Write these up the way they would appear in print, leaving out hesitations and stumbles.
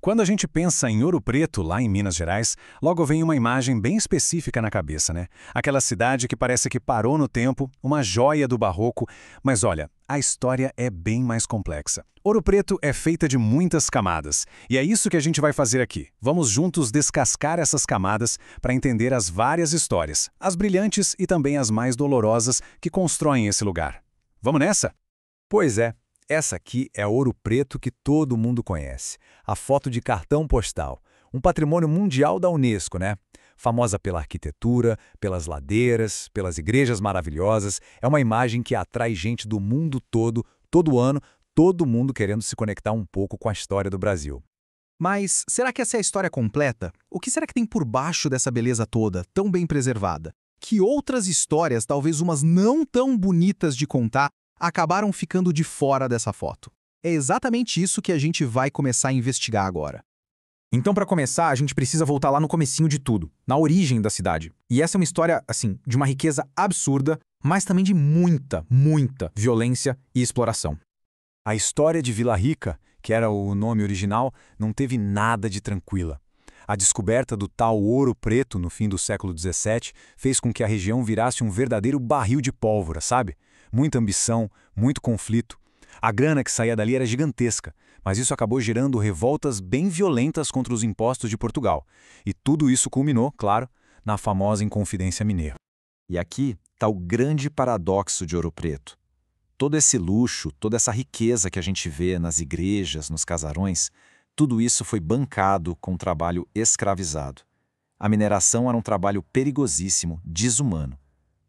Quando a gente pensa em Ouro Preto, lá em Minas Gerais, logo vem uma imagem bem específica na cabeça, né? Aquela cidade que parece que parou no tempo, uma joia do barroco, mas olha, a história é bem mais complexa. Ouro Preto é feita de muitas camadas, e é isso que a gente vai fazer aqui. Vamos juntos descascar essas camadas para entender as várias histórias, as brilhantes e também as mais dolorosas que constroem esse lugar. Vamos nessa? Pois é, essa aqui é Ouro Preto que todo mundo conhece. A foto de cartão postal. Um patrimônio mundial da Unesco, né? Famosa pela arquitetura, pelas ladeiras, pelas igrejas maravilhosas. É uma imagem que atrai gente do mundo todo ano, todo mundo querendo se conectar um pouco com a história do Brasil. Mas será que essa é a história completa? O que será que tem por baixo dessa beleza toda, tão bem preservada? Que outras histórias, talvez umas não tão bonitas de contar, acabaram ficando de fora dessa foto? É exatamente isso que a gente vai começar a investigar agora. Então, para começar, a gente precisa voltar lá no comecinho de tudo, na origem da cidade. E essa é uma história, assim, de uma riqueza absurda, mas também de muita violência e exploração. A história de Vila Rica, que era o nome original, não teve nada de tranquila. A descoberta do tal Ouro Preto no fim do século XVII fez com que a região virasse um verdadeiro barril de pólvora, sabe? Muita ambição, muito conflito. A grana que saía dali era gigantesca, mas isso acabou gerando revoltas bem violentas contra os impostos de Portugal. E tudo isso culminou, claro, na famosa Inconfidência Mineira. E aqui está o grande paradoxo de Ouro Preto. Todo esse luxo, toda essa riqueza que a gente vê nas igrejas, nos casarões, tudo isso foi bancado com trabalho escravizado. A mineração era um trabalho perigosíssimo, desumano.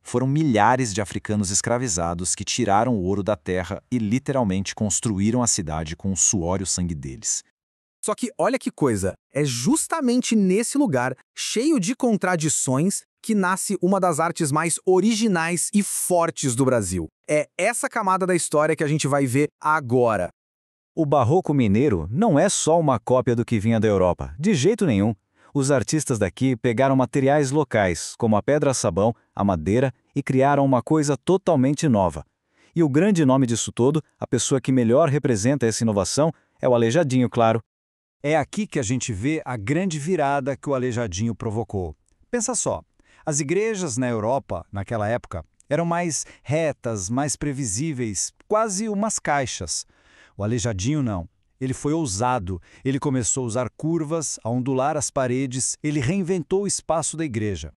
Foram milhares de africanos escravizados que tiraram o ouro da terra e literalmente construíram a cidade com o suor e o sangue deles. Só que olha que coisa, é justamente nesse lugar, cheio de contradições, que nasce uma das artes mais originais e fortes do Brasil. É essa camada da história que a gente vai ver agora. O barroco mineiro não é só uma cópia do que vinha da Europa, de jeito nenhum. Os artistas daqui pegaram materiais locais, como a pedra-sabão, a madeira, e criaram uma coisa totalmente nova. E o grande nome disso todo, a pessoa que melhor representa essa inovação, é o Aleijadinho, claro. É aqui que a gente vê a grande virada que o Aleijadinho provocou. Pensa só, as igrejas na Europa, naquela época, eram mais retas, mais previsíveis, quase umas caixas. O Aleijadinho não. Ele foi ousado, ele começou a usar curvas, a ondular as paredes, ele reinventou o espaço da igreja.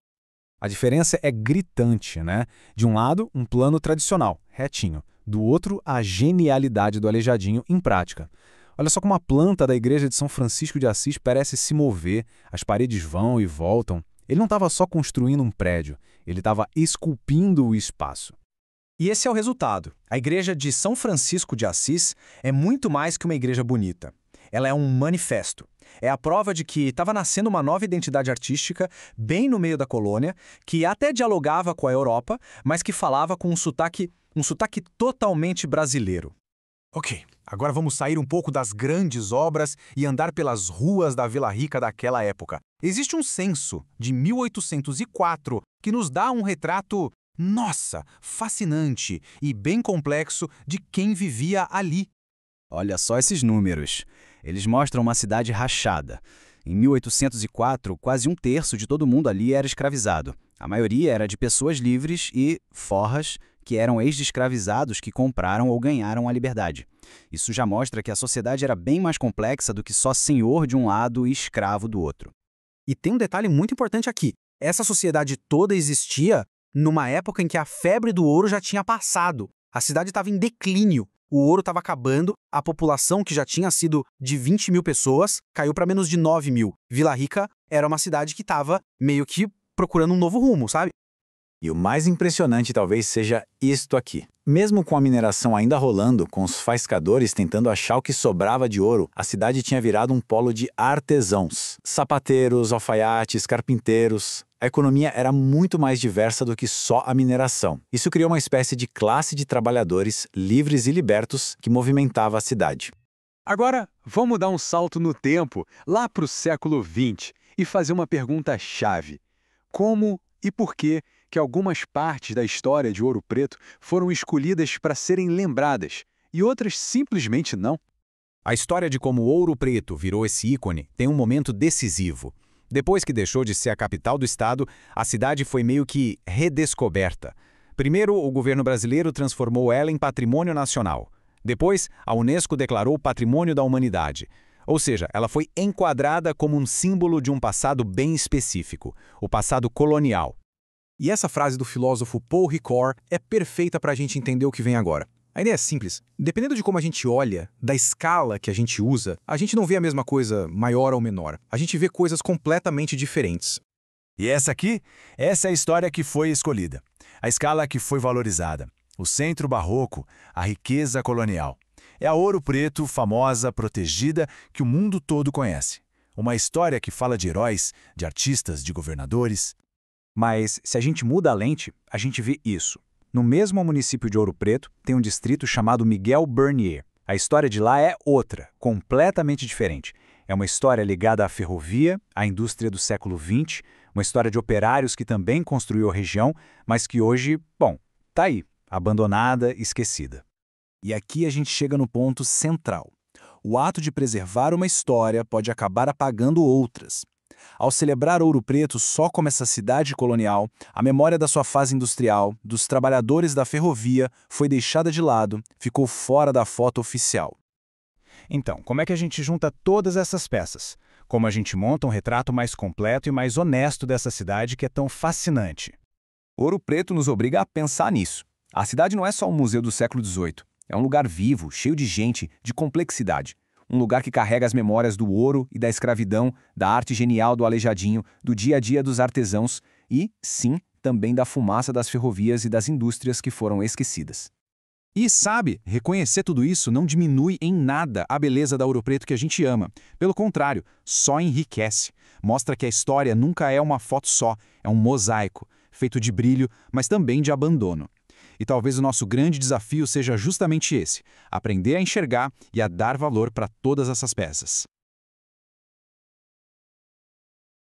A diferença é gritante, né? De um lado, um plano tradicional, retinho. Do outro, a genialidade do Aleijadinho em prática. Olha só como a planta da igreja de São Francisco de Assis parece se mover, as paredes vão e voltam. Ele não estava só construindo um prédio, ele estava esculpindo o espaço. E esse é o resultado. A igreja de São Francisco de Assis é muito mais que uma igreja bonita. Ela é um manifesto. É a prova de que estava nascendo uma nova identidade artística, bem no meio da colônia, que até dialogava com a Europa, mas que falava com um sotaque totalmente brasileiro. Ok, agora vamos sair um pouco das grandes obras e andar pelas ruas da Vila Rica daquela época. Existe um censo de 1804 que nos dá um retrato, nossa, fascinante e bem complexo de quem vivia ali. Olha só esses números. Eles mostram uma cidade rachada. Em 1804, quase um terço de todo mundo ali era escravizado. A maioria era de pessoas livres e forras, que eram ex-escravizados que compraram ou ganharam a liberdade. Isso já mostra que a sociedade era bem mais complexa do que só senhor de um lado e escravo do outro. E tem um detalhe muito importante aqui. Essa sociedade toda existia numa época em que a febre do ouro já tinha passado. A cidade estava em declínio. O ouro estava acabando, a população, que já tinha sido de 20 mil pessoas, caiu para menos de 9 mil. Vila Rica era uma cidade que estava meio que procurando um novo rumo, sabe? E o mais impressionante talvez seja isto aqui. Mesmo com a mineração ainda rolando, com os faiscadores tentando achar o que sobrava de ouro, a cidade tinha virado um polo de artesãos. Sapateiros, alfaiates, carpinteiros. A economia era muito mais diversa do que só a mineração. Isso criou uma espécie de classe de trabalhadores livres e libertos que movimentava a cidade. Agora, vamos dar um salto no tempo, lá para o século XX, e fazer uma pergunta-chave. Como e por que algumas partes da história de Ouro Preto foram escolhidas para serem lembradas e outras simplesmente não? A história de como Ouro Preto virou esse ícone tem um momento decisivo. Depois que deixou de ser a capital do estado, a cidade foi meio que redescoberta. Primeiro, o governo brasileiro transformou ela em patrimônio nacional. Depois, a Unesco declarou Patrimônio da Humanidade. Ou seja, ela foi enquadrada como um símbolo de um passado bem específico, o passado colonial. E essa frase do filósofo Paul Ricoeur é perfeita para a gente entender o que vem agora. A ideia é simples. Dependendo de como a gente olha, da escala que a gente usa, a gente não vê a mesma coisa maior ou menor. A gente vê coisas completamente diferentes. E essa é a história que foi escolhida. A escala que foi valorizada. O centro barroco, a riqueza colonial. É a Ouro Preto, famosa, protegida, que o mundo todo conhece. Uma história que fala de heróis, de artistas, de governadores. Mas, se a gente muda a lente, a gente vê isso. No mesmo município de Ouro Preto, tem um distrito chamado Miguel Burnier. A história de lá é outra, completamente diferente. É uma história ligada à ferrovia, à indústria do século XX, uma história de operários que também construiu a região, mas que hoje, tá aí, abandonada, esquecida. E aqui a gente chega no ponto central. O ato de preservar uma história pode acabar apagando outras. Ao celebrar Ouro Preto só como essa cidade colonial, a memória da sua fase industrial, dos trabalhadores da ferrovia, foi deixada de lado, ficou fora da foto oficial. Então, como é que a gente junta todas essas peças? Como a gente monta um retrato mais completo e mais honesto dessa cidade que é tão fascinante? Ouro Preto nos obriga a pensar nisso. A cidade não é só um museu do século XVIII. É um lugar vivo, cheio de gente, de complexidade. Um lugar que carrega as memórias do ouro e da escravidão, da arte genial do Aleijadinho, do dia a dia dos artesãos e, sim, também da fumaça das ferrovias e das indústrias que foram esquecidas. E sabe, reconhecer tudo isso não diminui em nada a beleza da Ouro Preto que a gente ama. Pelo contrário, só enriquece. Mostra que a história nunca é uma foto só, é um mosaico, feito de brilho, mas também de abandono. E talvez o nosso grande desafio seja justamente esse: aprender a enxergar e a dar valor para todas essas peças.